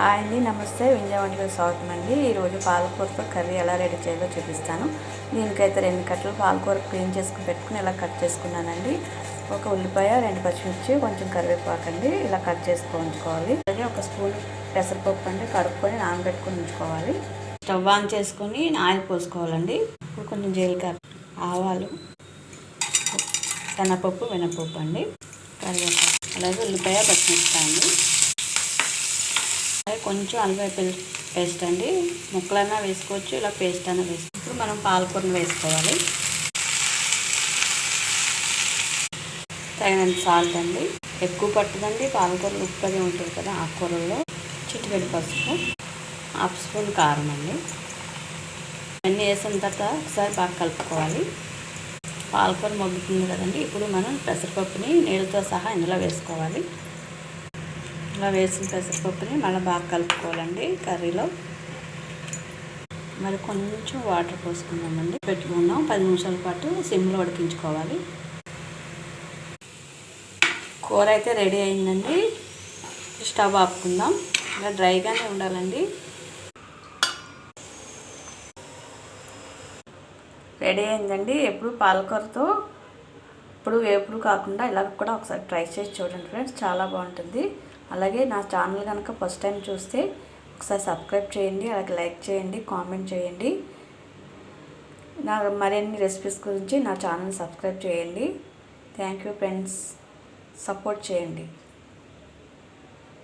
Hi అండి, నమస్తే. వింజ వంటలకు స్వాగతం అండి. ఈరోజు పాలకూరతో కర్రీ ఎలా రెడీ చేయాలో చూపిస్తాను. దీనికైతే 2 కట్టలు పాలకూర క్లీన్ చేసుకుని పెట్టుకుని ఇలా కట్ చేసుకున్నానండి. ఒక ఉల్లిపాయ, 2 పచ్చిమిర్చి, కొంచెం కరివేపాకు అండి ఇలా కట్ చేసుకొని ఉంచుకోవాలి. అలాగే ఒక స్పూన్ పెసరపప్పు అండి కడుక్కొని నానబెట్టుకొని ఉంచుకోవాలి. స్టవ్ ఆన్ చేసుకొని ఆయిల్ పోసుకోవాలండి. ఇప్పుడు కొంచెం జీలకర్ర, ఆవాలు, శనగపప్పు, మినపప్పు అండి, కరివేపాకు, అలాగే ఉల్లిపాయ, పచ్చిమిరపకాయ అండి, కొంచెం అల్లం పేస్ట్ అండి. ముక్కలైనా వేసుకోవచ్చు, ఇలా పేస్ట్ అయినా వేసుకోవచ్చు. ఇప్పుడు మనం పాలకూరను వేసుకోవాలి. తగినంత సాల్ట్ అండి. ఎక్కువ పట్టదండి, పాలకూరలు ఉప్పది ఉంటుంది కదా ఆకుకూరల్లో. చిటికెడు పసుపు, 1/2 స్పూన్ కారం అండి. అన్నీ వేసిన తర్వాత ఒకసారి బాగా కలుపుకోవాలి. పాలకూర మగ్గుతుంది కదండి. ఇప్పుడు మనం పెసరపప్పుని నీళ్ళతో సహా ఇందులో వేసుకోవాలి. ఇలా వేసిన పెసరపప్పుని మళ్ళీ బాగా కలుపుకోవాలండి. కర్రీలో మరి కొంచెం వాటర్ పోసుకుందామండి. పెట్టుకుందాం. 10 నిమిషాల పాటు సిమ్లో ఉడికించుకోవాలి. కూర అయితే రెడీ అయిందండి. స్టవ్ ఆపుకుందాం. ఇలా డ్రైగానే ఉండాలండి. రెడీ అయిందండి. ఎప్పుడు పాలకూరతో ఎప్పుడు కాకుండా ఇలా కూడా ఒకసారి ట్రై చేసి చూడండి ఫ్రెండ్స్, చాలా బాగుంటుంది. అలాగే నా ఛానల్ కనుక ఫస్ట్ టైం చూస్తే ఒకసారి సబ్స్క్రైబ్ చేయండి, అలాగే లైక్ చేయండి, కామెంట్ చేయండి. నా మరిన్ని రెసిపీస్ గురించి నా ఛానల్ సబ్స్క్రైబ్ చేయండి. థ్యాంక్ యూ ఫ్రెండ్స్, సపోర్ట్ చేయండి.